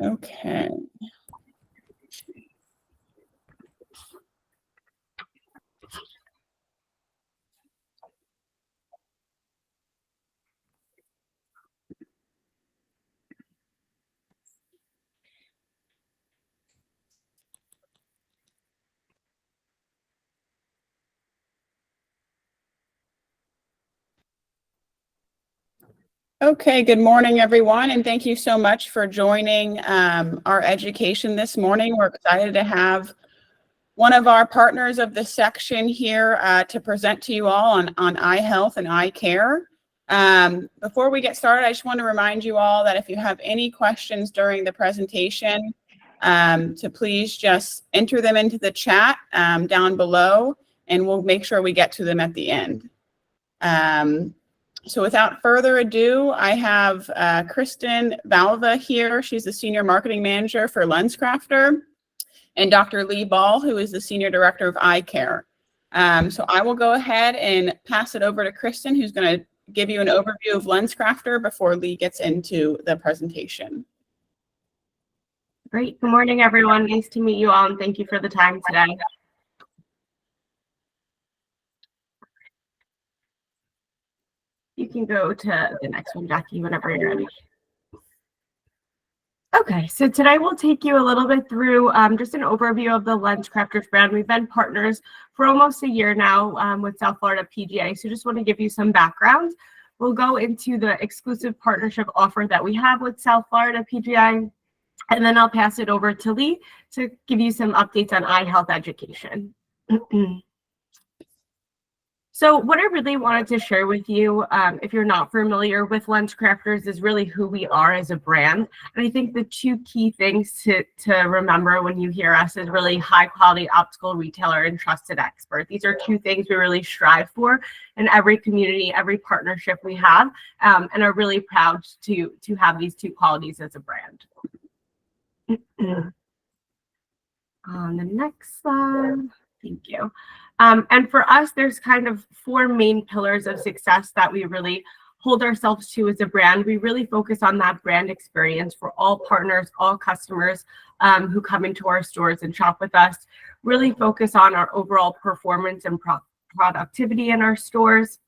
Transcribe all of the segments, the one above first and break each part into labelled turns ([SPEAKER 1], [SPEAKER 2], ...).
[SPEAKER 1] Okay. Okay, good morning, everyone, and thank you so much for joining our education this morning. We're excited to have one of our partners of the section here to present to you all on eye health and eye care. Before we get started, I just want to remind you all that if you have any questions during the presentation, to please just enter them into the chat down below, and we'll make sure we get to them at the end. So without further ado, I have Kristen Valva here. She's the Senior Marketing Manager for LensCrafters, and Dr. Lee Ball, who is the Senior Director of Eye Care. So I will go ahead and pass it over to Kristen, who's going to give you an overview of LensCrafters before Lee gets into the presentation.
[SPEAKER 2] Great. Good morning, everyone. Nice to meet you all, and thank you for the time today. You can go to the next one, Jackie, whenever you're ready. Okay, so today we'll take you a little bit through just an overview of the LensCrafters brand. We've been partners for almost a year now with South Florida PGA, so just want to give you some background. We'll go into the exclusive partnership offer that we have with South Florida PGA, and then I'll pass it over to Lee to give you some updates on eye health education. So what I really wanted to share with you, if you're not familiar with LensCrafters, is really who we are as a brand. And I think the two key things to remember when you hear us is really high quality optical retailer and trusted expert. These are two things we really strive for in every community, every partnership we have, and are really proud to have these two qualities as a brand. On the next slide. Thank you. And for us, there's kind of four main pillars of success that we really hold ourselves to as a brand. We really focus on that brand experience for all partners, all customers who come into our stores and shop with us. Really focus on our overall performance and productivity in our stores.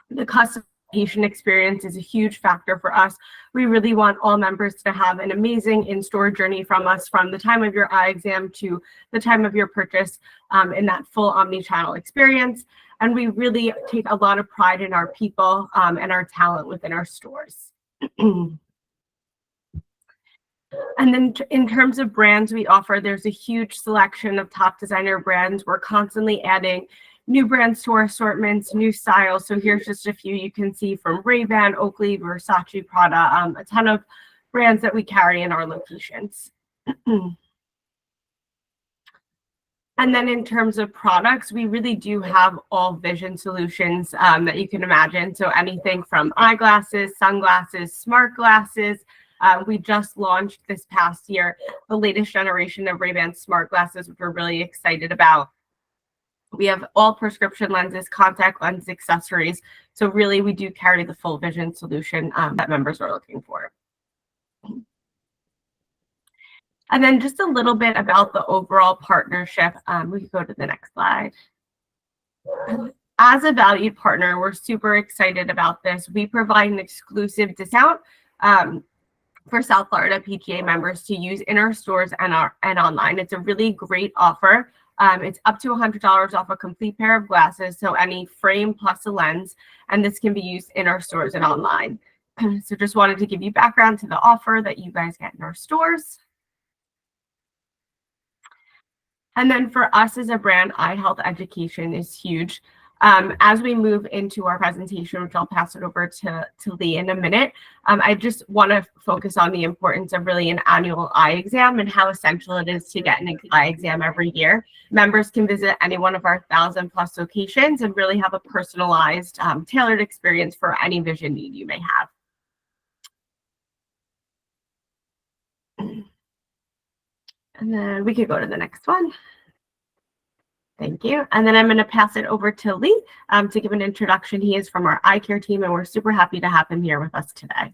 [SPEAKER 2] The customer patient experience is a huge factor for us. We really want all members to have an amazing in-store journey from us, from the time of your eye exam to the time of your purchase, in that full omni-channel experience. And we really take a lot of pride in our people and our talent within our stores. And then in terms of brands we offer, there's a huge selection of top designer brands. We're constantly adding new brands to our assortments, new styles. So here's just a few you can see from Ray-Ban, Oakley, Versace, Prada, a ton of brands that we carry in our locations. And then in terms of products, we really do have all vision solutions that you can imagine. So anything from eyeglasses, sunglasses, smart glasses. We just launched this past year the latest generation of Ray-Ban smart glasses, which we're really excited about. We have all prescription lenses, contact lens accessories. So really, we do carry the full vision solution that members are looking for. And then just a little bit about the overall partnership. We can go to the next slide. As a valued partner, we're super excited about this. We provide an exclusive discount for South Florida PGA members to use in our stores and online. It's a really great offer. It's up to $100 off a complete pair of glasses, so any frame plus a lens, and this can be used in our stores and online. So just wanted to give you background to the offer that you guys get in our stores. And then for us as a brand, eye health education is huge. As we move into our presentation, which I'll pass it over to Lee in a minute, I just want to focus on the importance of really an annual eye exam and how essential it is to get an eye exam every year. Members can visit any one of our 1,000+ locations and really have a personalized, tailored experience for any vision need you may have. And then we could go to the next one. Thank you. And then I'm going to pass it over to Lee to give an introduction. He is from our eye care team, and we're super happy to have him here with us today.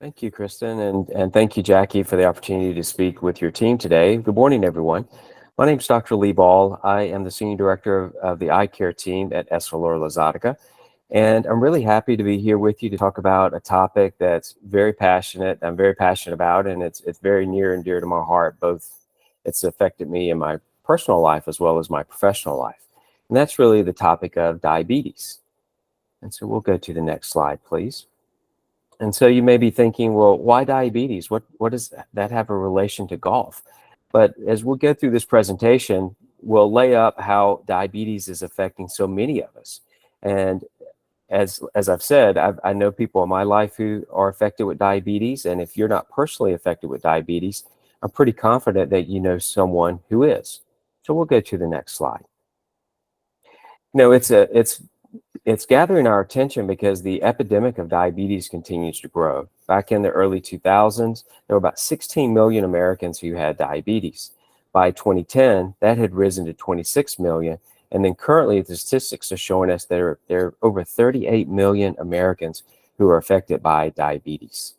[SPEAKER 3] Thank you, Kristen, and thank you, Jackie, for the opportunity to speak with your team today. Good morning, everyone. My name is Dr. Lee Ball. I am the Senior Director of the Eye Care team at EssilorLuxottica, and I'm really happy to be here with you to talk about a topic that's very passionate. I'm very passionate about, and it's very near and dear to my heart. Both it's affected me in my personal life as well as my professional life, and that's really the topic of diabetes. And so we'll go to the next slide, please. And so you may be thinking, well, why diabetes? What does that have a relation to golf? But as we'll go through this presentation, we'll lay up how diabetes is affecting so many of us. And as I've said, I know people in my life who are affected with diabetes. And if you're not personally affected with diabetes, I'm pretty confident that you know someone who is. So we'll go to the next slide. It's gathering our attention because the epidemic of diabetes continues to grow. Back in the early 2000s, there were about 16 million Americans who had diabetes. By 2010, that had risen to 26 million. And then currently, the statistics are showing us there are over 38 million Americans who are affected by diabetes.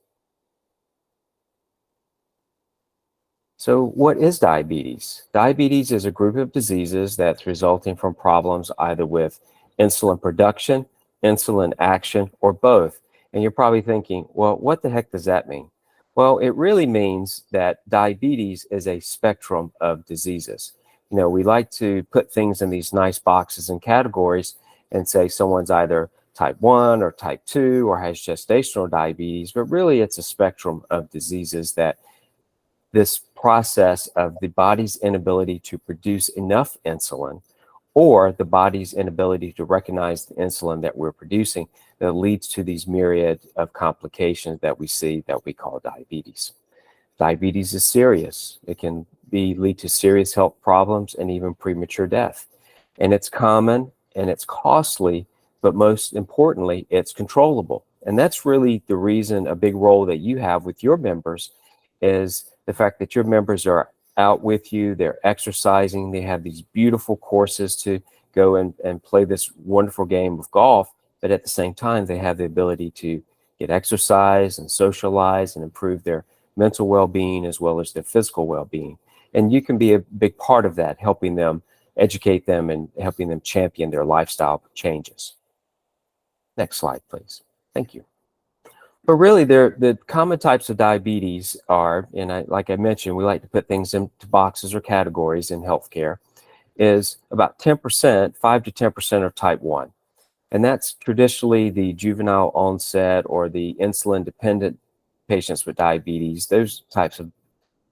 [SPEAKER 3] So what is diabetes? Diabetes is a group of diseases that's resulting from problems either with insulin production, insulin action, or both. And you're probably thinking, well, what the heck does that mean? Well, it really means that diabetes is a spectrum of diseases. You know, we like to put things in these nice boxes and categories and say someone's either type 1 or type 2 or has gestational diabetes, but really it's a spectrum of diseases that this process of the body's inability to produce enough insulin or the body's inability to recognize the insulin that we're producing that leads to these myriad of complications that we see that we call diabetes. Diabetes is serious. It can lead to serious health problems and even premature death. And it's common and it's costly, but most importantly, it's controllable. And that's really the reason, a big role that you have with your members is the fact that your members are out with you, they're exercising, they have these beautiful courses to go and play this wonderful game of golf, but at the same time, they have the ability to get exercise and socialize and improve their mental well-being as well as their physical well-being. And you can be a big part of that, helping them, educate them, and helping them champion their lifestyle changes. Next slide, please. Thank you. But really, the common types of diabetes are, and like I mentioned, we like to put things into boxes or categories in healthcare, is about 10%, 5 to 10% are type 1. And that's traditionally the juvenile onset or the insulin-dependent patients with diabetes, those types of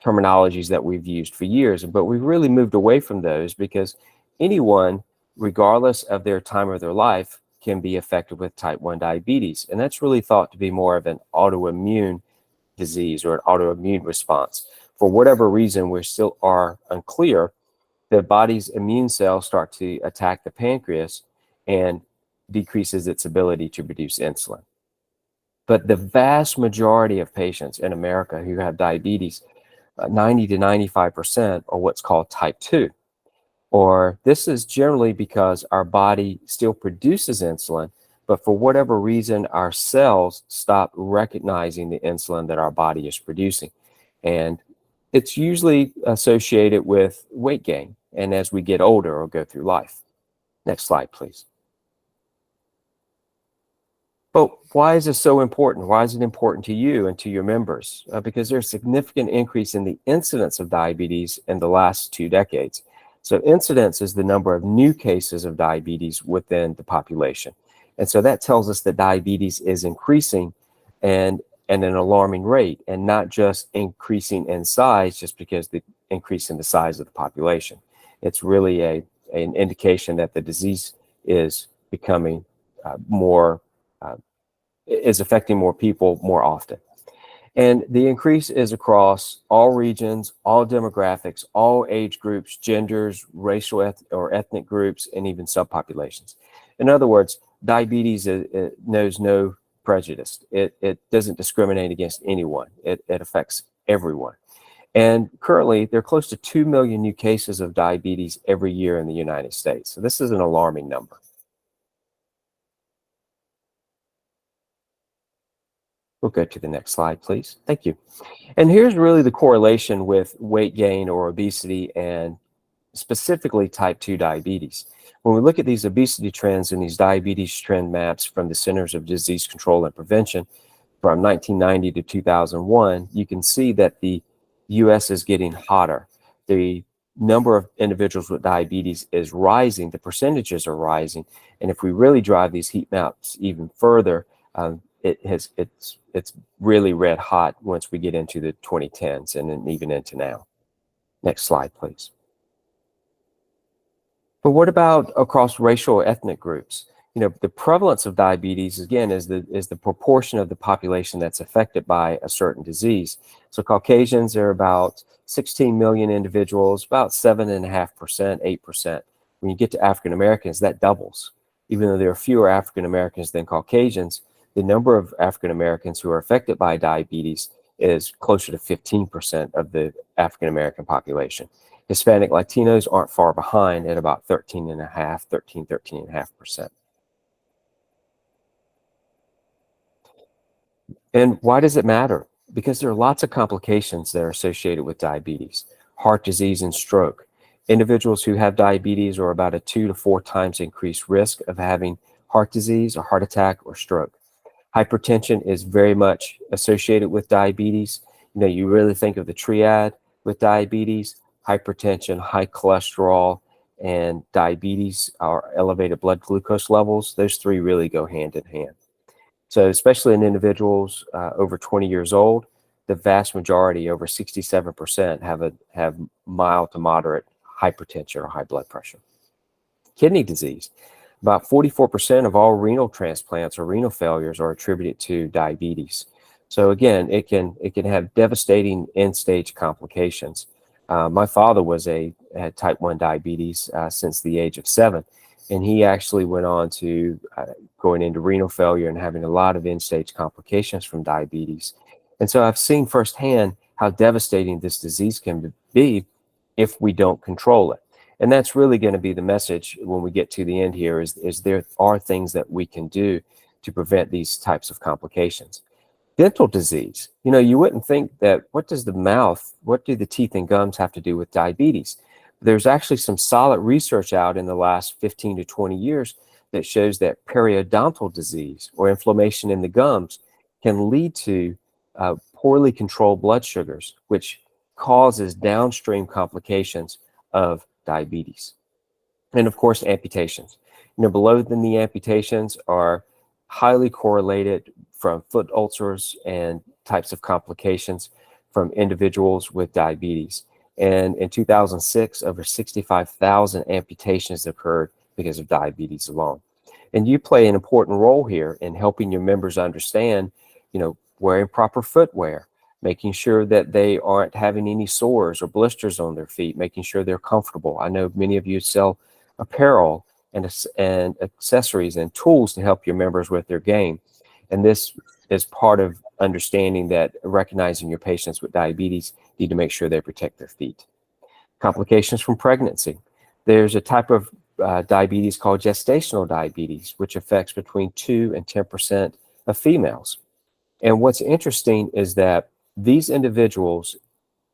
[SPEAKER 3] terminologies that we've used for years. But we've really moved away from those because anyone, regardless of their time of their life, can be affected with type 1 diabetes. And that's really thought to be more of an autoimmune disease or an autoimmune response. For whatever reason, we still are unclear, the body's immune cells start to attack the pancreas and decreases its ability to produce insulin. But the vast majority of patients in America who have diabetes, 90 to 95% are what's called type 2. Or this is generally because our body still produces insulin, but for whatever reason, our cells stop recognizing the insulin that our body is producing. And it's usually associated with weight gain and as we get older or go through life. Next slide, please. But why is this so important? Why is it important to you and to your members? Because there's a significant increase in the incidence of diabetes in the last 2 decades. So incidence is the number of new cases of diabetes within the population. And so that tells us that diabetes is increasing and at an alarming rate, and not just increasing in size just because the increase in the size of the population. It's really an indication that the disease is becoming is affecting more people more often. And the increase is across all regions, all demographics, all age groups, genders, racial or ethnic groups, and even subpopulations. In other words, diabetes knows no prejudice. It doesn't discriminate against anyone. It affects everyone. And currently, there are close to 2 million new cases of diabetes every year in the United States. So this is an alarming number. We'll go to the next slide, please. Thank you. And here's really the correlation with weight gain or obesity and specifically type 2 diabetes. When we look at these obesity trends and these diabetes trend maps from the Centers of Disease Control and Prevention from 1990 to 2001, you can see that the US is getting hotter. The number of individuals with diabetes is rising, the percentages are rising, and if we really drive these heat maps even further, it's really red hot once we get into the 2010s and then even into now. Next slide, please. But what about across racial or ethnic groups? You know, the prevalence of diabetes, again, is the proportion of the population that's affected by a certain disease. So Caucasians are about 16 million individuals, about 7.5%, 8%. When you get to African Americans, that doubles. Even though there are fewer African Americans than Caucasians, the number of African Americans who are affected by diabetes is closer to 15% of the African American population. Hispanic Latinos aren't far behind at about 13.5%. And why does it matter? Because there are lots of complications that are associated with diabetes, heart disease and stroke. Individuals who have diabetes are about a 2 to 4 times increased risk of having heart disease, or heart attack, or stroke. Hypertension is very much associated with diabetes. You know, you really think of the triad with diabetes: hypertension, high cholesterol, and diabetes, or elevated blood glucose levels. Those three really go hand in hand. So especially in individuals over 20 years old, the vast majority, over 67%, have mild to moderate hypertension or high blood pressure. Kidney disease. About 44% of all renal transplants or renal failures are attributed to diabetes. So again, it can have devastating end-stage complications. My father had type 1 diabetes since the age of 7, and he actually went on to going into renal failure and having a lot of end-stage complications from diabetes. And so I've seen firsthand how devastating this disease can be if we don't control it. And that's really going to be the message when we get to the end here, is there are things that we can do to prevent these types of complications. Dental disease. You know, you wouldn't think that, what do the teeth and gums have to do with diabetes? There's actually some solid research out in the last 15 to 20 years that shows that periodontal disease, or inflammation in the gums, can lead to poorly controlled blood sugars, which causes downstream complications of diabetes. And of course, amputations. You know, below the knee amputations are highly correlated from foot ulcers and types of complications from individuals with diabetes. And in 2006, over 65,000 amputations occurred because of diabetes alone. And you play an important role here in helping your members understand, you know, wearing proper footwear, making sure that they aren't having any sores or blisters on their feet, making sure they're comfortable. I know many of you sell apparel and accessories and tools to help your members with their game. And this is part of understanding that recognizing your patients with diabetes need to make sure they protect their feet. Complications from pregnancy. There's a type of diabetes called gestational diabetes, which affects between 2 and 10% of females. And what's interesting is that these individuals,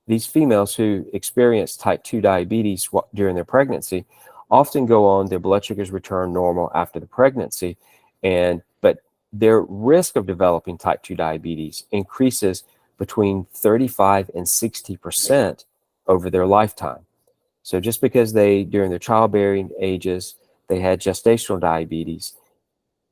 [SPEAKER 3] these females who experience type 2 diabetes during their pregnancy, often go on, their blood sugars return normal after the pregnancy, but their risk of developing type 2 diabetes increases between 35 and 60% over their lifetime. So just because during their childbearing ages, they had gestational diabetes,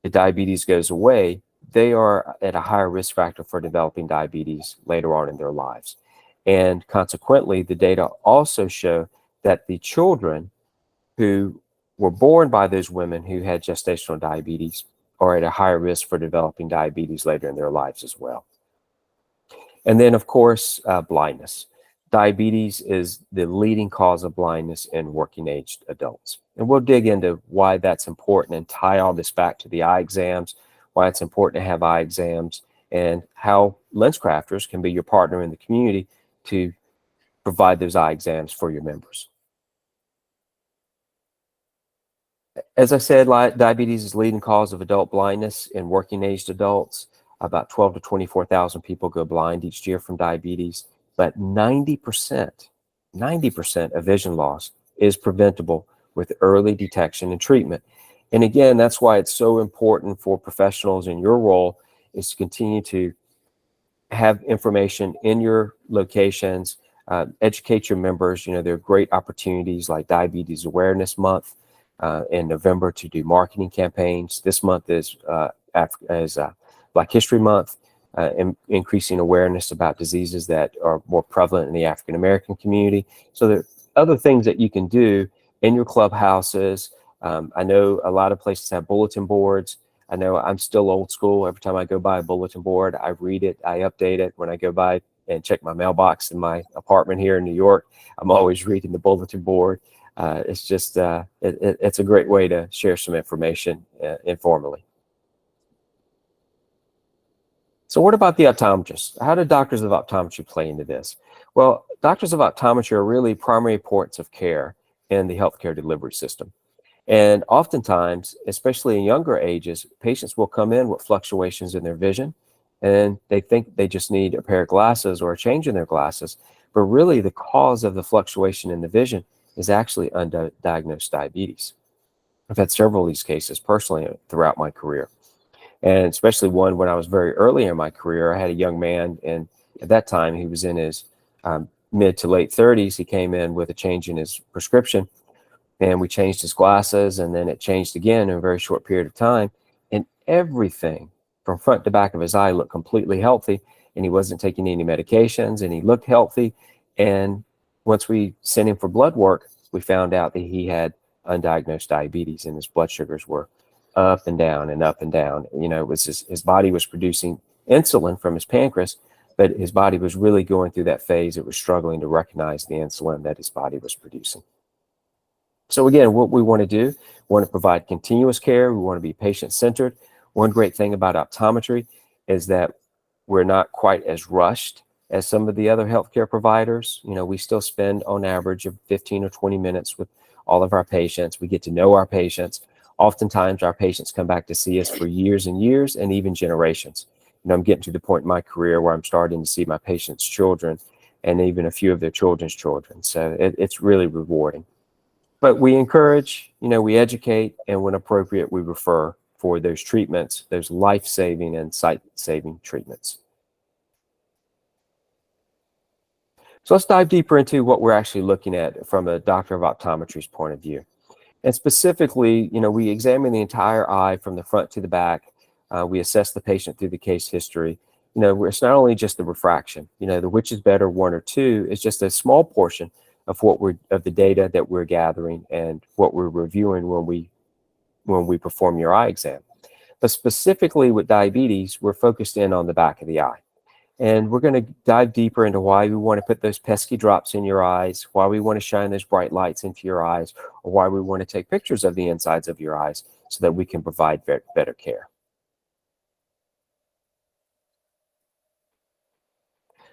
[SPEAKER 3] the diabetes goes away, they are at a higher risk factor for developing diabetes later on in their lives. And consequently, the data also show that the children who were born by those women who had gestational diabetes are at a higher risk for developing diabetes later in their lives as well. And then, of course, blindness. Diabetes is the leading cause of blindness in working-aged adults. And we'll dig into why that's important and tie all this back to the eye exams, why it's important to have eye exams, and how LensCrafters can be your partner in the community to provide those eye exams for your members. As I said, diabetes is the leading cause of adult blindness in working-aged adults. About 12 to 24,000 people go blind each year from diabetes, but 90% of vision loss is preventable with early detection and treatment. And again, that's why it's so important for professionals in your role is to continue to have information in your locations, educate your members. There are great opportunities like Diabetes Awareness Month in November to do marketing campaigns. This month is Black History Month, increasing awareness about diseases that are more prevalent in the African American community. So there are other things that you can do in your clubhouses. I know a lot of places have bulletin boards. I know I'm still old school. Every time I go by a bulletin board, I read it, I update it. When I go by and check my mailbox in my apartment here in New York, I'm always reading the bulletin board. It's just, it's a great way to share some information informally. So what about the optometrists? How do doctors of optometry play into this? Well, doctors of optometry are really primary points of care in the healthcare delivery system. And oftentimes, especially in younger ages, patients will come in with fluctuations in their vision, and they think they just need a pair of glasses or a change in their glasses. But really, the cause of the fluctuation in the vision is actually undiagnosed diabetes. I've had several of these cases personally throughout my career. And especially one when I was very early in my career. I had a young man, and at that time, he was in his mid to late 30s. He came in with a change in his prescription, and we changed his glasses, and then it changed again in a very short period of time. And everything from front to back of his eye looked completely healthy, and he wasn't taking any medications, and he looked healthy. And once we sent him for blood work, we found out that he had undiagnosed diabetes, and his blood sugars were up and down and up and down. It was his body was producing insulin from his pancreas, but his body was really going through that phase. It was struggling to recognize the insulin that his body was producing. So again, what we want to do, we want to provide continuous care. We want to be patient-centered. One great thing about optometry is that we're not quite as rushed as some of the other healthcare providers. We still spend on average of 15 or 20 minutes with all of our patients. We get to know our patients. Oftentimes, our patients come back to see us for years and years and even generations. I'm getting to the point in my career where I'm starting to see my patients' children and even a few of their children's children. So it's really rewarding. But we encourage, we educate, and when appropriate, we refer for those treatments, those life-saving and sight-saving treatments. So let's dive deeper into what we're actually looking at from a doctor of optometry's point of view. And specifically, we examine the entire eye from the front to the back. We assess the patient through the case history. It's not only just the refraction, the which is better, 1 or 2, is just a small portion of of the data that we're gathering and what we're reviewing when we perform your eye exam. But specifically with diabetes, we're focused in on the back of the eye. And we're going to dive deeper into why we want to put those pesky drops in your eyes, why we want to shine those bright lights into your eyes, or why we want to take pictures of the insides of your eyes so that we can provide better care.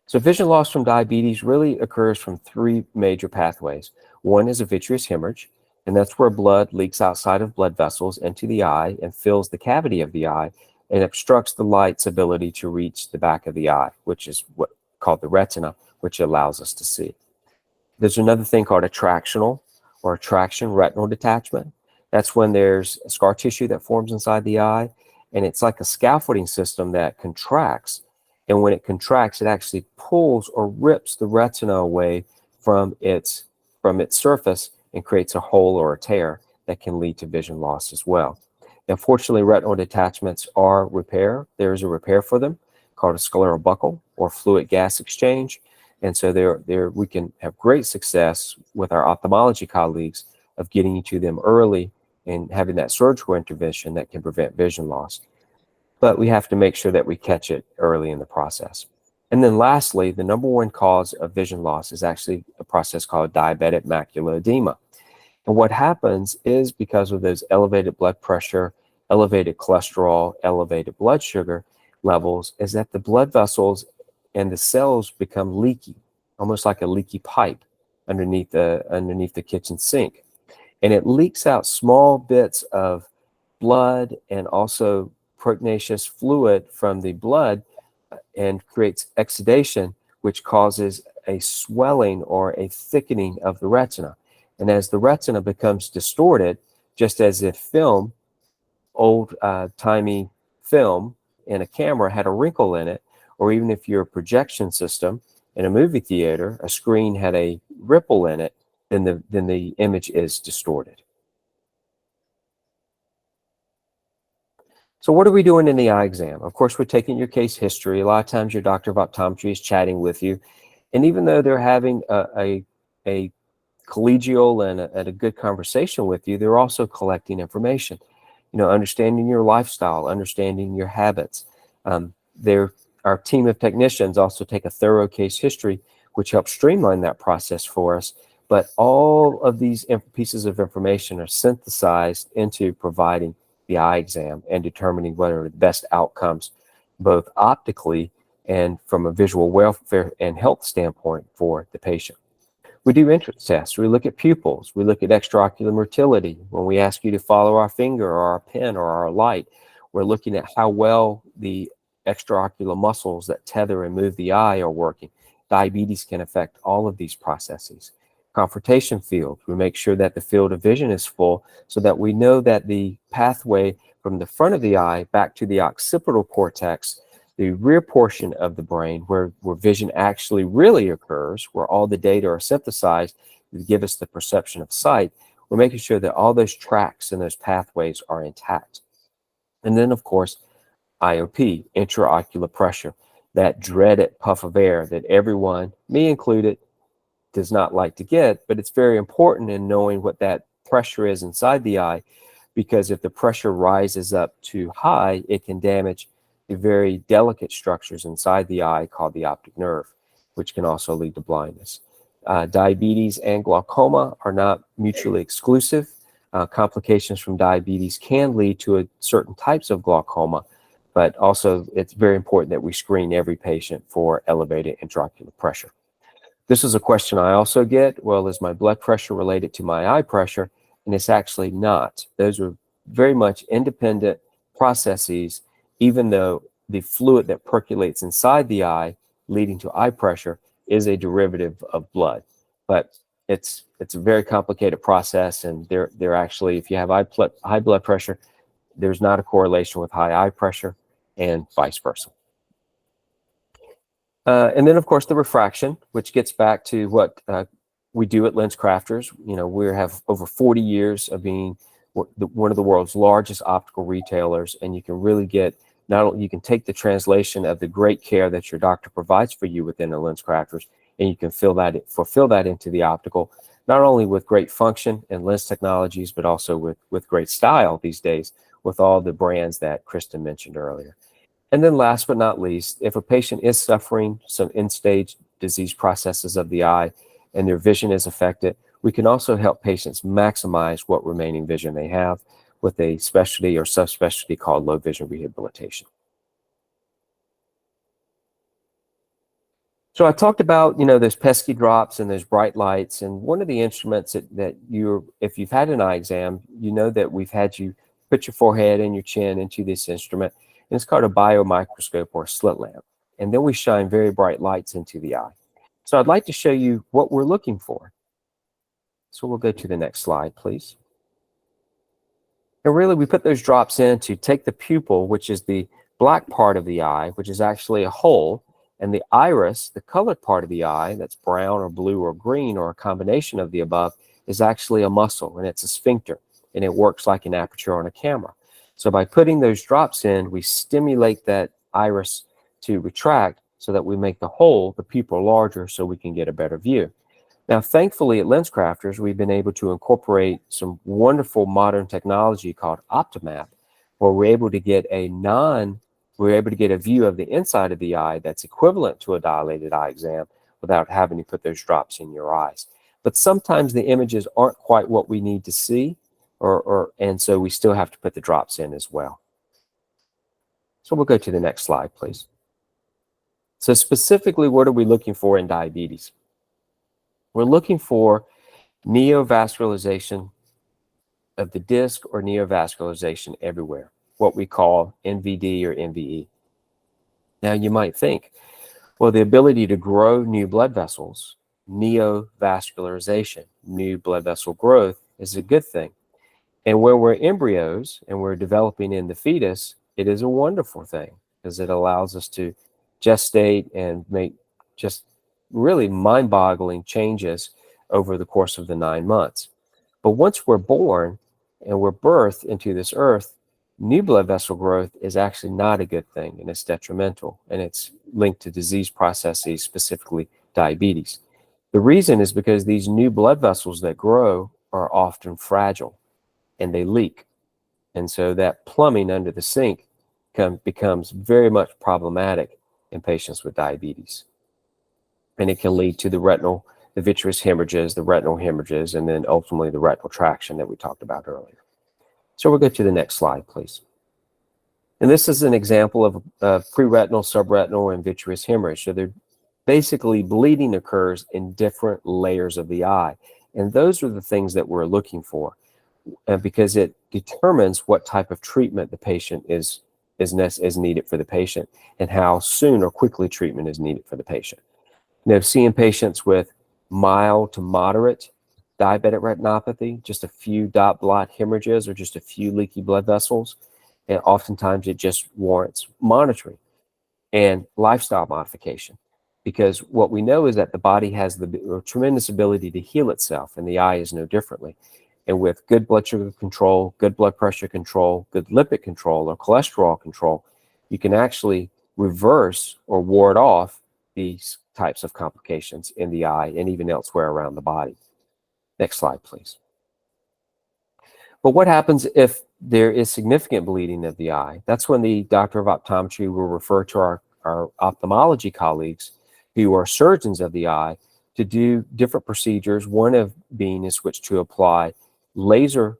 [SPEAKER 3] So vision loss from diabetes really occurs from 3 major pathways. One is a vitreous hemorrhage, and that's where blood leaks outside of blood vessels into the eye and fills the cavity of the eye and obstructs the light's ability to reach the back of the eye, which is called the retina, which allows us to see. There's another thing called attractional or attraction retinal detachment. That's when there's scar tissue that forms inside the eye, and it's like a scaffolding system that contracts. And when it contracts, it actually pulls or rips the retina away from its surface and creates a hole or a tear that can lead to vision loss as well. Unfortunately, retinal detachments are repair. There is a repair for them called a scleral buckle or fluid gas exchange. And so we can have great success with our ophthalmology colleagues of getting to them early and having that surgical intervention that can prevent vision loss. But we have to make sure that we catch it early in the process. And then lastly, the number 1 cause of vision loss is actually a process called diabetic macular edema. And what happens is because of those elevated blood pressure, elevated cholesterol, elevated blood sugar levels, is that the blood vessels and the cells become leaky, almost like a leaky pipe underneath the kitchen sink. And it leaks out small bits of blood and also prognathous fluid from the blood and creates exudation, which causes a swelling or a thickening of the retina. And as the retina becomes distorted, just as if film, old-timey film in a camera had a wrinkle in it, or even if your projection system in a movie theater, a screen had a ripple in it, then the image is distorted. So what are we doing in the eye exam? Of course, we're taking your case history. A lot of times your doctor of optometry is chatting with you. And even though they're having a collegial and a good conversation with you, they're also collecting information. You know, understanding your lifestyle, understanding your habits. Our team of technicians also take a thorough case history, which helps streamline that process for us. But all of these pieces of information are synthesized into providing the eye exam and determining what are the best outcomes, both optically and from a visual welfare and health standpoint for the patient. We do interest tests. We look at pupils. We look at extraocular motility. When we ask you to follow our finger or our pen or our light, we're looking at how well the extraocular muscles that tether and move the eye are working. Diabetes can affect all of these processes. Confrontation field, we make sure that the field of vision is full so that we know that the pathway from the front of the eye back to the occipital cortex, the rear portion of the brain where vision actually really occurs, where all the data are synthesized to give us the perception of sight, we're making sure that all those tracks and those pathways are intact. And then, of course, IOP, intraocular pressure, that dreaded puff of air that everyone, me included, does not like to get, but it's very important in knowing what that pressure is inside the eye, because if the pressure rises up too high, it can damage the very delicate structures inside the eye called the optic nerve, which can also lead to blindness. Diabetes and glaucoma are not mutually exclusive. Complications from diabetes can lead to certain types of glaucoma, but also it's very important that we screen every patient for elevated intraocular pressure. This is a question I also get. Well, is my blood pressure related to my eye pressure? And it's actually not. Those are very much independent processes, even though the fluid that percolates inside the eye leading to eye pressure is a derivative of blood. But it's a very complicated process, and they're actually, if you have high blood pressure, there's not a correlation with high eye pressure and vice versa. And then, of course, the refraction, which gets back to what we do at LensCrafters. You know, we have over 40 years of being one of the world's largest optical retailers, and you can really get, not only you can take the translation of the great care that your doctor provides for you within the LensCrafters, and you can fulfill that into the optical, not only with great function and lens technologies, but also with great style these days with all the brands that Kristen mentioned earlier. And then last but not least, if a patient is suffering some end-stage disease processes of the eye and their vision is affected, we can also help patients maximize what remaining vision they have with a specialty or subspecialty called low vision rehabilitation. So I talked about, you know, those pesky drops and those bright lights, and one of the instruments that if you've had an eye exam, you know that we've had you put your forehead and your chin into this instrument. And it's called a biomicroscope or a slit lamp. And then we shine very bright lights into the eye. So I'd like to show you what we're looking for. So we'll go to the next slide, please. And really, we put those drops in to take the pupil, which is the black part of the eye, which is actually a hole, and the iris, the colored part of the eye, that's brown or blue or green or a combination of the above, is actually a muscle, and it's a sphincter, and it works like an aperture on a camera. So by putting those drops in, we stimulate that iris to retract so that we make the hole, the pupil, larger so we can get a better view. Now, thankfully at LensCrafters, we've been able to incorporate some wonderful modern technology called OptiMap, where we're able to get a view of the inside of the eye that's equivalent to a dilated eye exam without having to put those drops in your eyes. But sometimes the images aren't quite what we need to see, and so we still have to put the drops in as well. So we'll go to the next slide, please. So specifically, what are we looking for in diabetes? We're looking for neovascularization of the disc or neovascularization everywhere. what we call NVD or NVE. Now you might think, well, the ability to grow new blood vessels, neovascularization, new blood vessel growth, is a good thing. And when we're embryos and we're developing in the fetus, it is a wonderful thing because it allows us to gestate and make just really mind-boggling changes over the course of the 9 months. But once we're born and we're birthed into this earth, new blood vessel growth is actually not a good thing, and it's detrimental, and it's linked to disease processes, specifically diabetes. The reason is because these new blood vessels that grow are often fragile and they leak. And so that plumbing under the sink becomes very much problematic in patients with diabetes. And it can lead to the vitreous hemorrhages, the retinal hemorrhages, and then ultimately the retinal traction that we talked about earlier. So we'll go to the next slide, please. And this is an example of preretinal, subretinal, and vitreous hemorrhage. So they're basically bleeding occurs in different layers of the eye. And those are the things that we're looking for because it determines what type of treatment the patient is needed for the patient and how soon or quickly treatment is needed for the patient. Now, seeing patients with mild to moderate diabetic retinopathy, just a few dot blot hemorrhages or just a few leaky blood vessels, and oftentimes it just warrants monitoring and lifestyle modification. Because what we know is that the body has the tremendous ability to heal itself, and the eye is no differently. And with good blood sugar control, good blood pressure control, good lipid control, or cholesterol control, you can actually reverse or ward off these types of complications in the eye and even elsewhere around the body. Next slide, please. But what happens if there is significant bleeding of the eye? That's when the doctor of optometry will refer to our ophthalmology colleagues who are surgeons of the eye to do different procedures, one of being is which to apply laser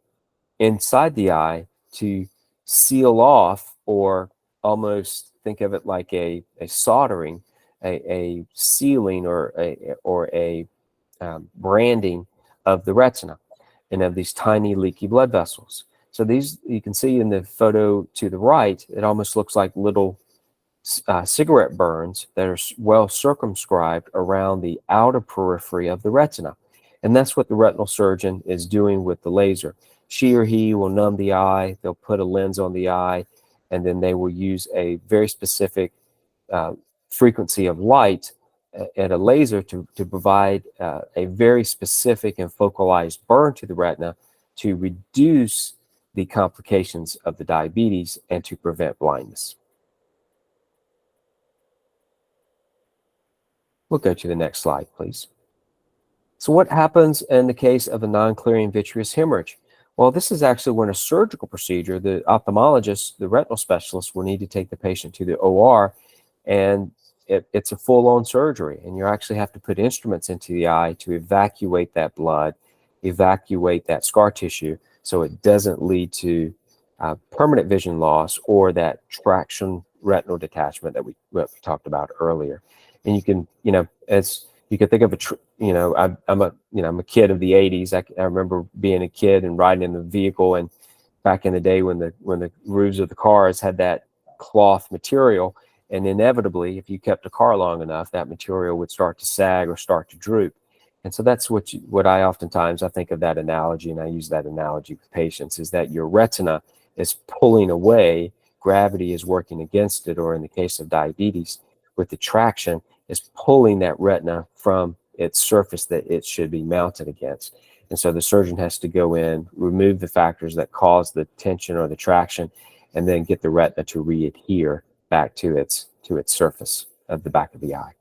[SPEAKER 3] inside the eye to seal off, or almost think of it like a soldering, a sealing or a branding of the retina and of these tiny leaky blood vessels. So these, you can see in the photo to the right, it almost looks like little cigarette burns that are well circumscribed around the outer periphery of the retina. And that's what the retinal surgeon is doing with the laser. She or he will numb the eye, they'll put a lens on the eye, and then they will use a very specific frequency of light at a laser to provide a very specific and focalized burn to the retina to reduce the complications of the diabetes and to prevent blindness. We'll go to the next slide, please. So what happens in the case of a non-clearing vitreous hemorrhage? Well, this is actually when a surgical procedure, the ophthalmologist, the retinal specialist, will need to take the patient to the OR, and it's a full-on surgery, and you actually have to put instruments into the eye to evacuate that blood, evacuate that scar tissue, so it doesn't lead to permanent vision loss or that traction retinal detachment that we talked about earlier. And you can, as you can think of I'm a kid of the 80s. I remember being a kid and riding in the vehicle, and back in the day when the roofs of the cars had that cloth material, and inevitably, if you kept a car long enough, that material would start to sag or start to droop. And so that's what I oftentimes, I think of that analogy, and I use that analogy with patients, is that your retina is pulling away, gravity is working against it, or in the case of diabetes, with the traction, is pulling that retina from its surface that it should be mounted against. And so the surgeon has to go in, remove the factors that cause the tension or the traction, and then get the retina to readhere back to its surface of the back of the eye.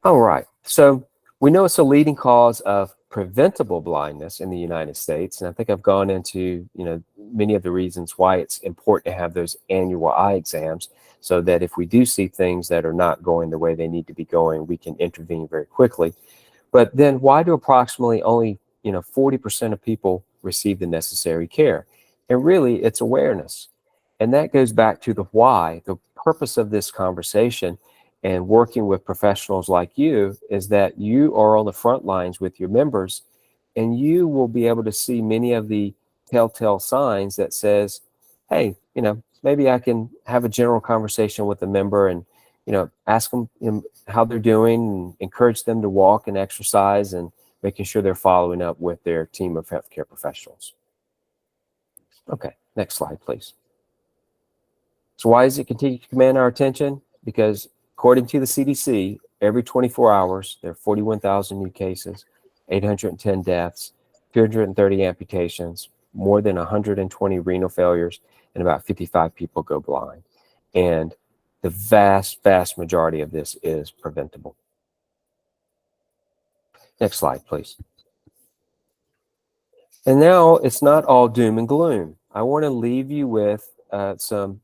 [SPEAKER 3] All right, so we know it's a leading cause of preventable blindness in the United States, and I think I've gone into many of the reasons why it's important to have those annual eye exams, so that if we do see things that are not going the way they need to be going, we can intervene very quickly. But then why do approximately only 40% of people receive the necessary care? And really, it's awareness. And that goes back to the why. The purpose of this conversation and working with professionals like you is that you are on the front lines with your members and you will be able to see many of the telltale signs that says, hey, maybe I can have a general conversation with a member and, ask them how they're doing and encourage them to walk and exercise and making sure they're following up with their team of healthcare professionals. Okay, next slide, please. So why does it continue to command our attention? Because according to the CDC, every 24 hours, there are 41,000 new cases, 810 deaths, 230 amputations, more than 120 renal failures, and about 55 people go blind. And the vast, vast majority of this is preventable. Next slide, please. And now it's not all doom and gloom. I want to leave you with some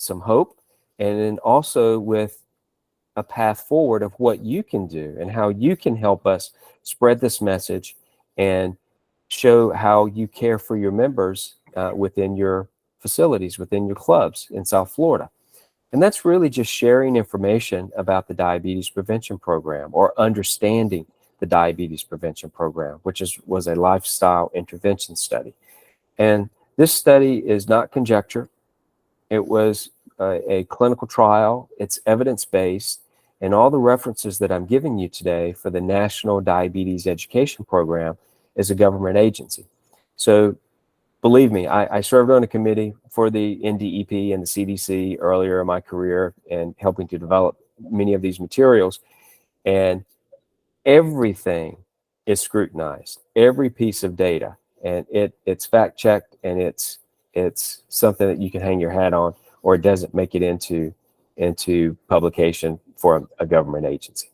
[SPEAKER 3] hope, and then also with a path forward of what you can do and how you can help us spread this message and show how you care for your members within your facilities, within your clubs in South Florida. And that's really just sharing information about the diabetes prevention program or understanding the diabetes prevention program, which was a lifestyle intervention study. And this study is not conjecture. It was a clinical trial. It's evidence-based. And all the references that I'm giving you today for the National Diabetes Education Program is a government agency. So believe me, I served on a committee for the NDEP and the CDC earlier in my career and helping to develop many of these materials. And everything is scrutinized, every piece of data, and it's fact-checked, and it's something that you can hang your hat on, or it doesn't make it into publication for a government agency.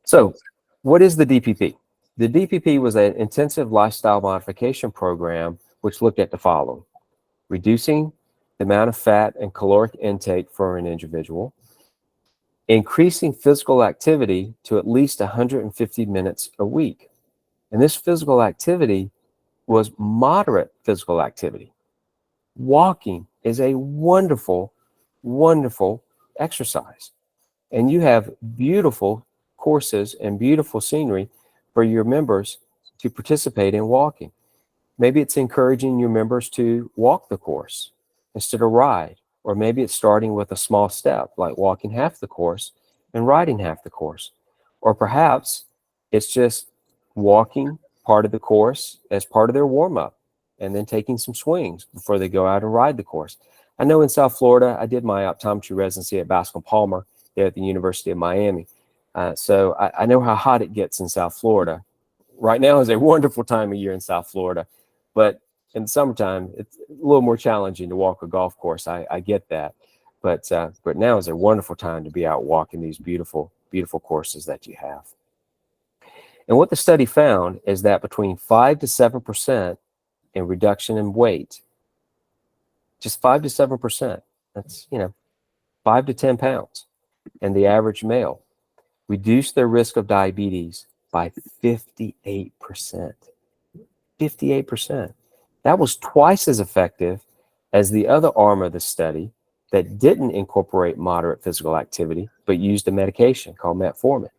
[SPEAKER 3] So what is the DPP? The DPP was an intensive lifestyle modification program which looked at the following: reducing the amount of fat and caloric intake for an individual, increasing physical activity to at least 150 minutes a week. And this physical activity was moderate physical activity. Walking is a wonderful, wonderful exercise. And you have beautiful courses and beautiful scenery for your members to participate in walking. Maybe it's encouraging your members to walk the course instead of ride, or maybe it's starting with a small step, like walking half the course and riding half the course. Or perhaps it's just walking part of the course as part of their warm-up and then taking some swings before they go out and ride the course. I know in South Florida, I did my optometry residency at Bascom Palmer there at the University of Miami. So I know how hot it gets in South Florida. Right now is a wonderful time of year in South Florida, but in the summertime, it's a little more challenging to walk a golf course. I get that, but now is a wonderful time to be out walking these beautiful, beautiful courses that you have. And what the study found is that between 5 to 7% in reduction in weight, just 5 to 7%, that's 5 to 10 pounds, and the average male reduced their risk of diabetes by 58%. 58%. That was twice as effective as the other arm of the study that didn't incorporate moderate physical activity, but used a medication called metformin.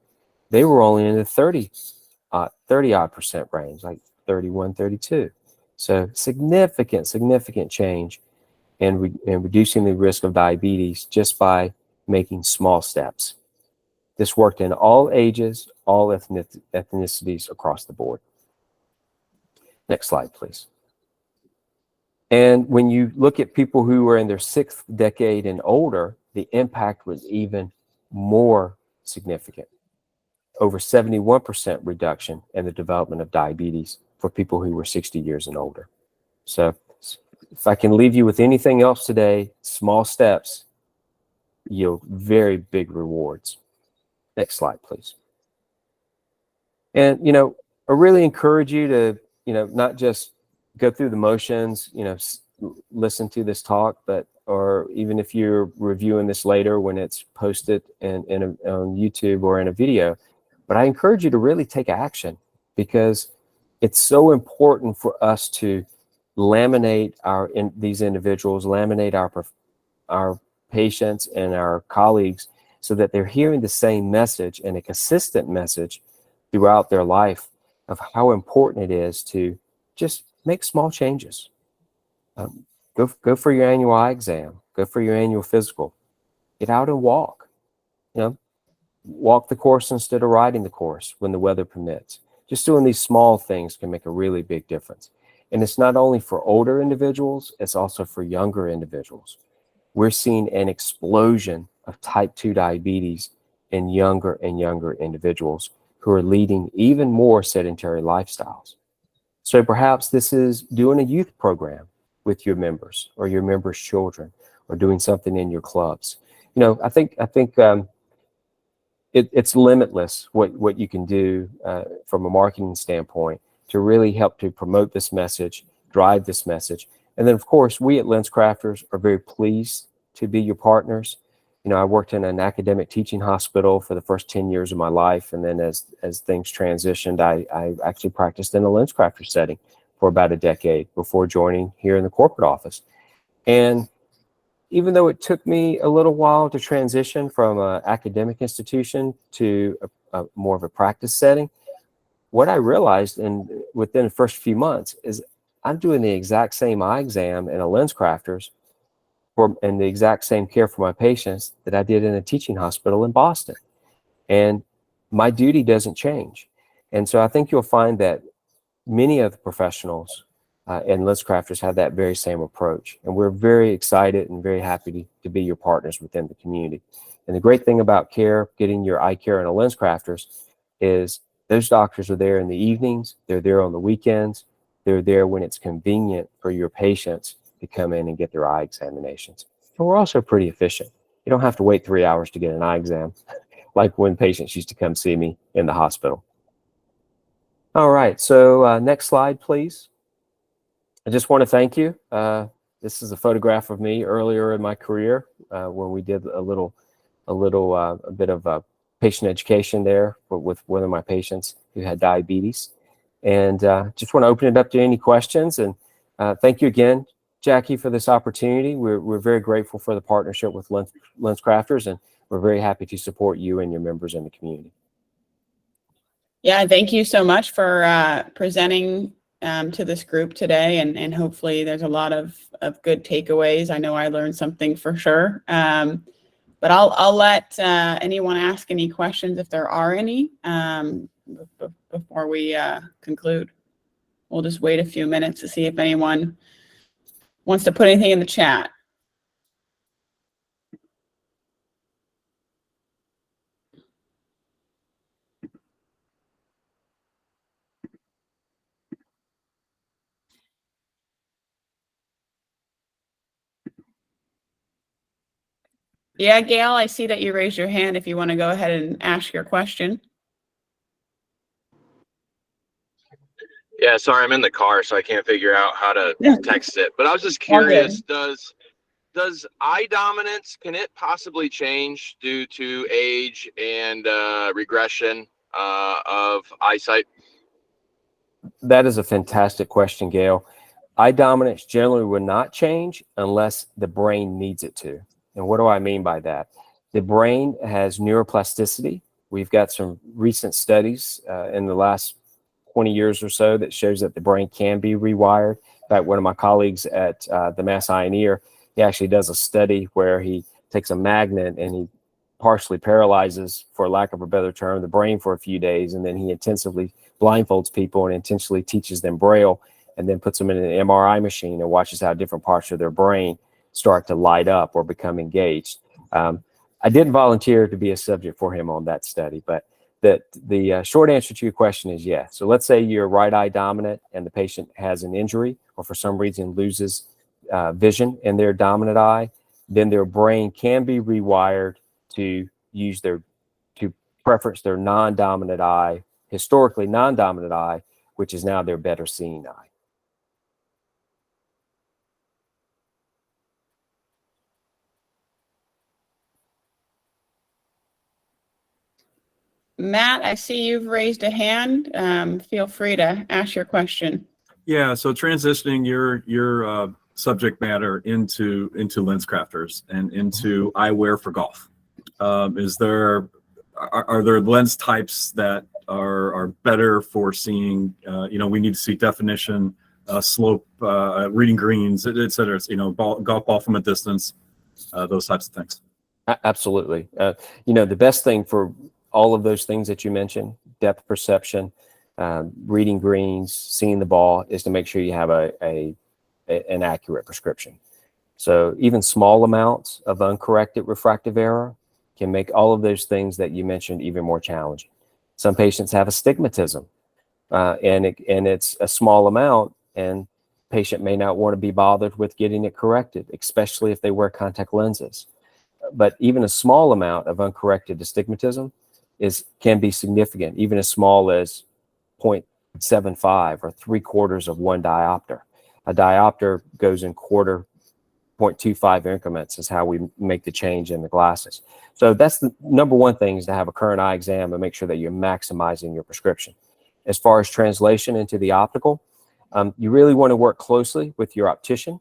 [SPEAKER 3] They were only in the 30-odd% range, like 31, 32. So significant change in reducing the risk of diabetes just by making small steps. This worked in all ages, all ethnicities across the board. Next slide, please. And when you look at people who were in their 6th decade and older, the impact was even more significant. Over 71% reduction in the development of diabetes for people who were 60 years and older. So if I can leave you with anything else today, small steps yield very big rewards. Next slide, please. And, I really encourage you to, not just go through the motions, listen to this talk, or even if you're reviewing this later when it's posted on YouTube or in a video, but I encourage you to really take action, because it's so important for us to laminate these individuals, laminate our patients and our colleagues, so that they're hearing the same message and a consistent message throughout their life of how important it is to just make small changes. Go for your annual eye exam. Go for your annual physical. Get out and walk. Walk the course instead of riding the course when the weather permits. Just doing these small things can make a really big difference. And it's not only for older individuals, it's also for younger individuals. We're seeing an explosion of type 2 diabetes in younger and younger individuals who are leading even more sedentary lifestyles. So perhaps this is doing a youth program with your members or your members' children, or doing something in your clubs. I think it's limitless what you can do from a marketing standpoint to really help to promote this message, drive this message. And then, of course, we at LensCrafters are very pleased to be your partners. I worked in an academic teaching hospital for the first 10 years of my life. And then as things transitioned, I actually practiced in a LensCrafters setting for about a decade before joining here in the corporate office. And even though it took me a little while to transition from an academic institution to a more of a practice setting, what I realized within the first few months is I'm doing the exact same eye exam in a LensCrafters and the exact same care for my patients that I did in a teaching hospital in Boston. And my duty doesn't change. And so I think you'll find that many of the professionals and LensCrafters have that very same approach. And we're very excited and very happy to be your partners within the community. And the great thing about getting your eye care in a LensCrafters is those doctors are there in the evenings, they're there on the weekends, they're there when it's convenient for your patients to come in and get their eye examinations. And we're also pretty efficient. You don't have to wait 3 hours to get an eye exam, like when patients used to come see me in the hospital. All right, so next slide, please. I just want to thank you. This is a photograph of me earlier in my career when we did a bit of patient education there with one of my patients who had diabetes. And just want to open it up to any questions. And thank you again, Jackie, for this opportunity. We're very grateful for the partnership with LensCrafters, and we're very happy to support you and your members in the community.
[SPEAKER 1] Yeah, thank you so much for presenting to this group today, and hopefully there's a lot of good takeaways. I know I learned something for sure. But I'll let anyone ask any questions if there are any before we conclude. We'll just wait a few minutes to see if anyone wants to put anything in the chat. Yeah, Gail, I see that you raised your hand if you want to go ahead and ask your question.
[SPEAKER 4] Yeah, sorry, I'm in the car, so I can't figure out how to text it. But I was just
[SPEAKER 1] All
[SPEAKER 4] curious, does eye dominance, can it possibly change due to age and regression of eyesight?
[SPEAKER 3] That is a fantastic question, Gail. Eye dominance generally will not change unless the brain needs it to. And what do I mean by that? The brain has neuroplasticity. We've got some recent studies in the last 20 years or so that shows that the brain can be rewired. In fact, one of my colleagues at the Mass Eye and Ear, he actually does a study where he takes a magnet and he partially paralyzes, for lack of a better term, the brain for a few days, and then he intensively blindfolds people and intentionally teaches them Braille, and then puts them in an MRI machine and watches how different parts of their brain start to light up or become engaged. I didn't volunteer to be a subject for him on that study, but the short answer to your question is yes. So let's say you're right eye dominant and the patient has an injury or for some reason loses vision in their dominant eye, then their brain can be rewired to preference their non-dominant eye, historically non-dominant eye, which is now their better seeing eye.
[SPEAKER 1] Matt, I see you've raised a hand. Feel free to ask your question.
[SPEAKER 5] Yeah, so transitioning your subject matter into LensCrafters and into eyewear for golf. Are there lens types that are better for seeing. We need to see definition, slope, reading greens, et cetera. Golf ball from a distance, those types of things.
[SPEAKER 3] Absolutely. The best thing for all of those things that you mentioned, depth perception, reading greens, seeing the ball, is to make sure you have an accurate prescription. So even small amounts of uncorrected refractive error can make all of those things that you mentioned even more challenging. Some patients have astigmatism, and it's a small amount, and patient may not want to be bothered with getting it corrected, especially if they wear contact lenses. But even a small amount of uncorrected astigmatism can be significant, even as small as 0.75 or 3/4 of 1 diopter. A diopter goes in 0.25 increments is how we make the change in the glasses. So that's the number one thing, is to have a current eye exam and make sure that you're maximizing your prescription. As far as translation into the optical, you really want to work closely with your optician,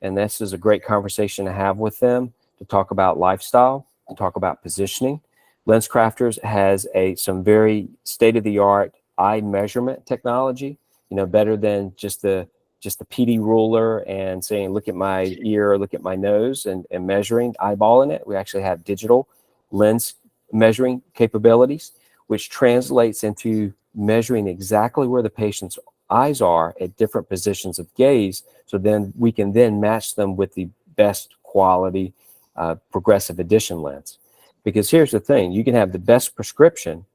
[SPEAKER 3] and this is a great conversation to have with them, to talk about lifestyle, to talk about positioning. LensCrafters has some very state-of-the-art eye measurement technology, better than just the PD ruler and saying, look at my ear, look at my nose, and measuring, eyeballing it. We actually have digital lens measuring capabilities, which translates into measuring exactly where the patient's eyes are at different positions of gaze. So then we can then match them with the best quality progressive addition lens. Because here's the thing, you can have the best prescription,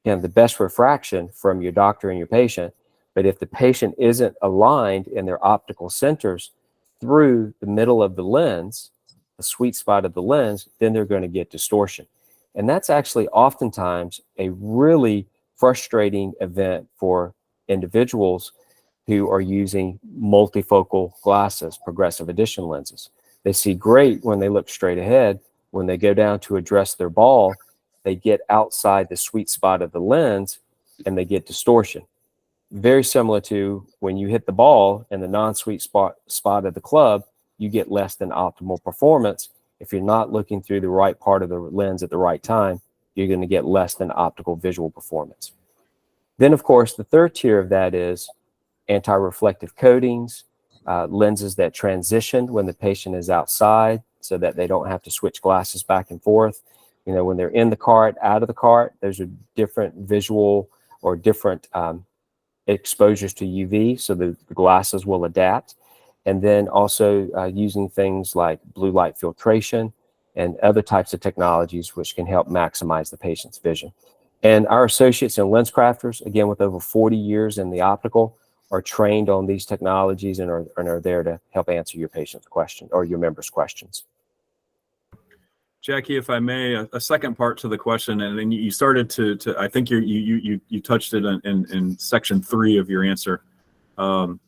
[SPEAKER 3] you have the best refraction from your doctor and your patient, but if the patient isn't aligned in their optical centers through the middle of the lens, the sweet spot of the lens, then they're going to get distortion. And that's actually oftentimes a really frustrating event for individuals who are using multifocal glasses, progressive addition lenses. They see great when they look straight ahead. When they go down to address their ball, they get outside the sweet spot of the lens and they get distortion. Very similar to when you hit the ball in the non-sweet spot of the club, you get less than optimal performance. If you're not looking through the right part of the lens at the right time, you're going to get less than optical visual performance. Then, of course, the third tier of that is anti-reflective coatings, lenses that transition when the patient is outside so that they don't have to switch glasses back and forth. When they're in the cart, out of the cart, those are different visual or different exposures to UV, so the glasses will adapt. And then also using things like blue light filtration and other types of technologies which can help maximize the patient's vision. And our associates in LensCrafters, again, with over 40 years in the optical, are trained on these technologies and are there to help answer your patient's question or your members' questions.
[SPEAKER 5] Jackie, if I may, a second part to the question, and then you started to I think you touched it in section 3 of your answer.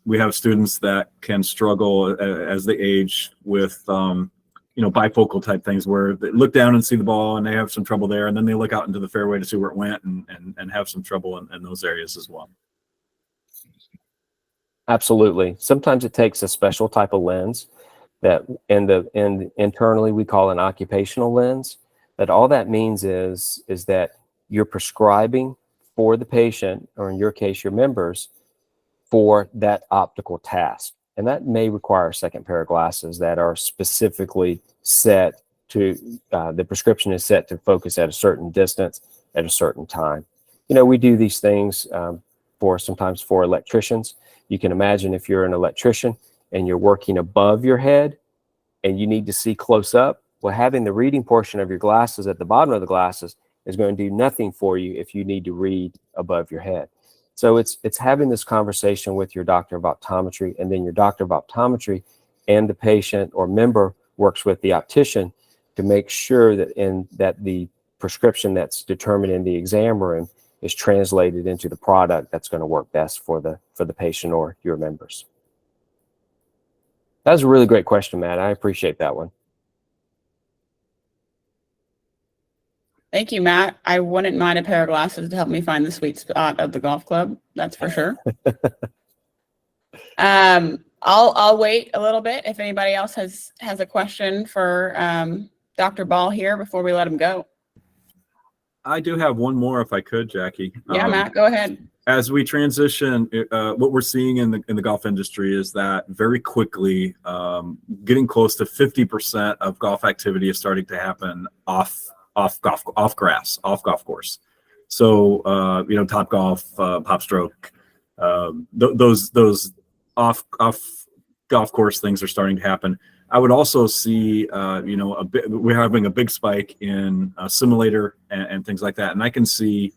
[SPEAKER 5] We have students that can struggle as they age with bifocal type things, where they look down and see the ball and they have some trouble there, and then they look out into the fairway to see where it went and have some trouble in those areas as well.
[SPEAKER 3] Absolutely. Sometimes it takes a special type of lens that internally we call an occupational lens. That all that means is that you're prescribing for the patient, or in your case, your members, for that optical task. And that may require a second pair of glasses that are specifically set to, the prescription is set to focus at a certain distance at a certain time. We do these things sometimes for electricians. You can imagine if you're an electrician and you're working above your head and you need to see close up, well, having the reading portion of your glasses at the bottom of the glasses is going to do nothing for you if you need to read above your head. So it's having this conversation with your doctor of optometry, and then your doctor of optometry and the patient or member works with the optician to make sure that the prescription that's determined in the exam room is translated into the product that's going to work best for the patient or your members. That was a really great question, Matt. I appreciate that one.
[SPEAKER 1] Thank you, Matt. I wouldn't mind a pair of glasses to help me find the sweet spot of the golf club. That's for sure. I'll wait a little bit if anybody else has a question for Dr. Ball here before we let him go.
[SPEAKER 5] I do have one more, if I could, Jackie.
[SPEAKER 1] Yeah, Matt, go ahead.
[SPEAKER 5] As we transition, what we're seeing in the golf industry is that very quickly, getting close to 50% of golf activity is starting to happen off grass, off golf course. So Top Golf, Pop Stroke, those off golf course things are starting to happen. I would also see, we're having a big spike in simulator and things like that, and I can see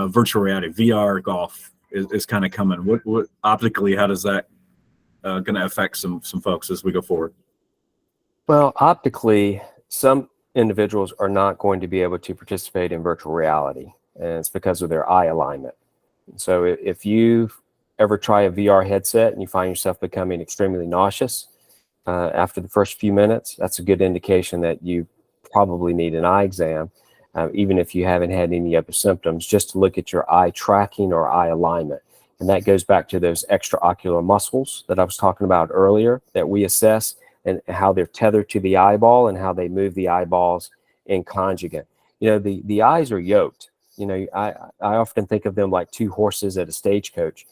[SPEAKER 5] virtual reality, VR golf is kind of coming. What optically, how does that going to affect some folks as we go forward?
[SPEAKER 3] Well, optically, some individuals are not going to be able to participate in virtual reality, and it's because of their eye alignment. So if you ever try a VR headset and you find yourself becoming extremely nauseous after the first few minutes, that's a good indication that you probably need an eye exam, even if you haven't had any other symptoms, just to look at your eye tracking or eye alignment. And that goes back to those extraocular muscles that I was talking about earlier that we assess, and how they're tethered to the eyeball and how they move the eyeballs in conjugate. The eyes are yoked. I often think of them like two horses at a stagecoach.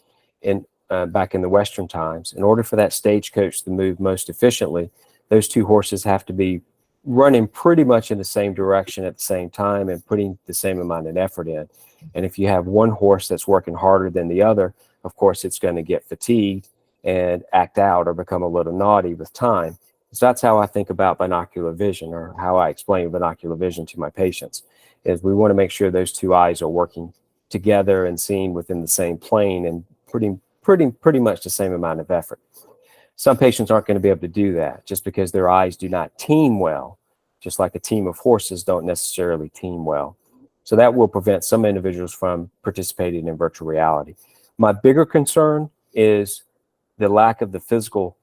[SPEAKER 3] Back in the Western times, in order for that stagecoach to move most efficiently, those two horses have to be running pretty much in the same direction at the same time and putting the same amount of effort in. And if you have one horse that's working harder than the other, of course, it's going to get fatigued and act out or become a little naughty with time. So that's how I think about binocular vision, or how I explain binocular vision to my patients, is we want to make sure those two eyes are working together and seeing within the same plane and putting pretty much the same amount of effort. Some patients aren't going to be able to do that just because their eyes do not team well, just like a team of horses don't necessarily team well. So that will prevent some individuals from participating in virtual reality. My bigger concern is the lack of the physical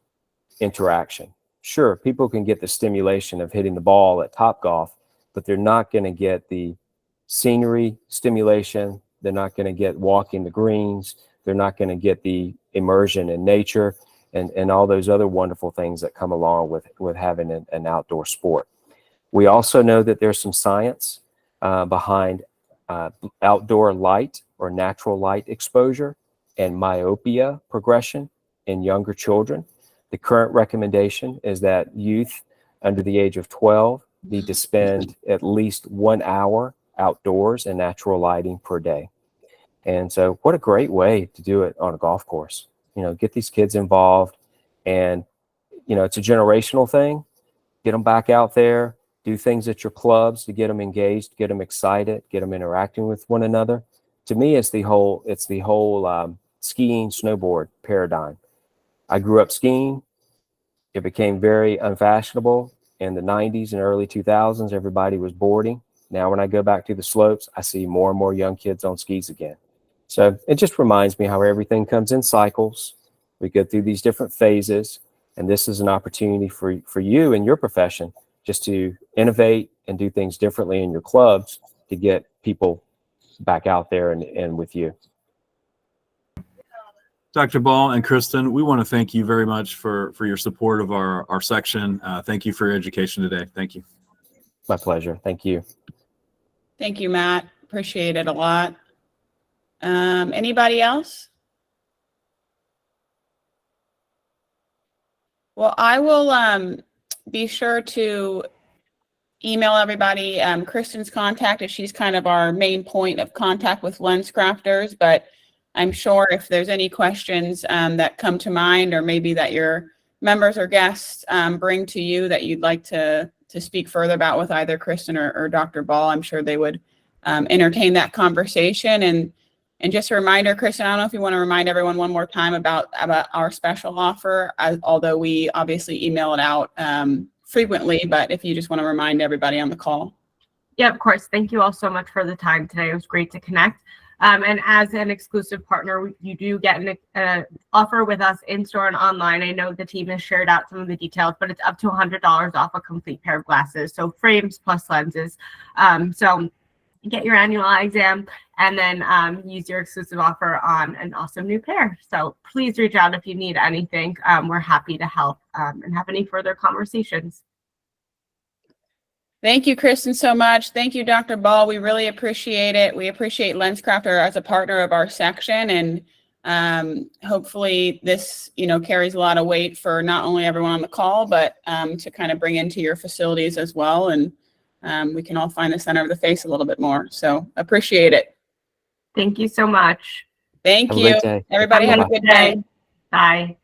[SPEAKER 3] interaction. Sure, people can get the stimulation of hitting the ball at Topgolf, but they're not going to get the scenery stimulation. They're not going to get walking the greens. They're not going to get the immersion in nature and all those other wonderful things that come along with having an outdoor sport. We also know that there's some science behind outdoor light or natural light exposure and myopia progression in younger children. The current recommendation is that youth under the age of 12 need to spend at least 1 hour outdoors in natural lighting per day. And so what a great way to do it on a golf course. Get these kids involved, and, it's a generational thing. Get them back out there, do things at your clubs to get them engaged, get them excited, get them interacting with one another. To me, it's the whole skiing, snowboard paradigm. I grew up skiing. It became very unfashionable in the 90s and early 2000s. Everybody was boarding. Now, when I go back to the slopes, I see more and more young kids on skis again. So it just reminds me how everything comes in cycles. We go through these different phases, and this is an opportunity for you and your profession just to innovate and do things differently in your clubs to get people back out there and with you.
[SPEAKER 5] Dr. Ball and Kristen, we want to thank you very much for your support of our section. Thank you for your education today. Thank you.
[SPEAKER 3] My pleasure. Thank you.
[SPEAKER 1] Thank you, Matt. Appreciate it a lot. Anybody else? Well, I will be sure to email everybody Kristen's contact, if she's kind of our main point of contact with LensCrafters. But I'm sure if there's any questions that come to mind, or maybe that your members or guests bring to you that you'd like to speak further about with either Kristen or Dr. Ball, I'm sure they would entertain that conversation. And just a reminder, Kristen, I don't know if you want to remind everyone one more time about our special offer, although we obviously email it out frequently, but if you just want to remind everybody on the call.
[SPEAKER 2] Yeah, of course. Thank you all so much for the time today. It was great to connect. And as an exclusive partner, you do get an offer with us in store and online. I know the team has shared out some of the details, but it's up to $100 off a complete pair of glasses. So frames plus lenses. So get your annual eye exam and then use your exclusive offer on an awesome new pair. So please reach out if you need anything. We're happy to help and have any further conversations.
[SPEAKER 1] Thank you, Kristen, so much. Thank you, Dr. Ball. We really appreciate it. We appreciate LensCrafter as a partner of our section, and hopefully this, carries a lot of weight for not only everyone on the call, but to kind of bring into your facilities as well, and we can all find the center of the face a little bit more. So appreciate it.
[SPEAKER 2] Thank you so much.
[SPEAKER 1] Thank
[SPEAKER 3] Have a
[SPEAKER 1] you.
[SPEAKER 3] great day.
[SPEAKER 1] Everybody have a good day.
[SPEAKER 2] Bye.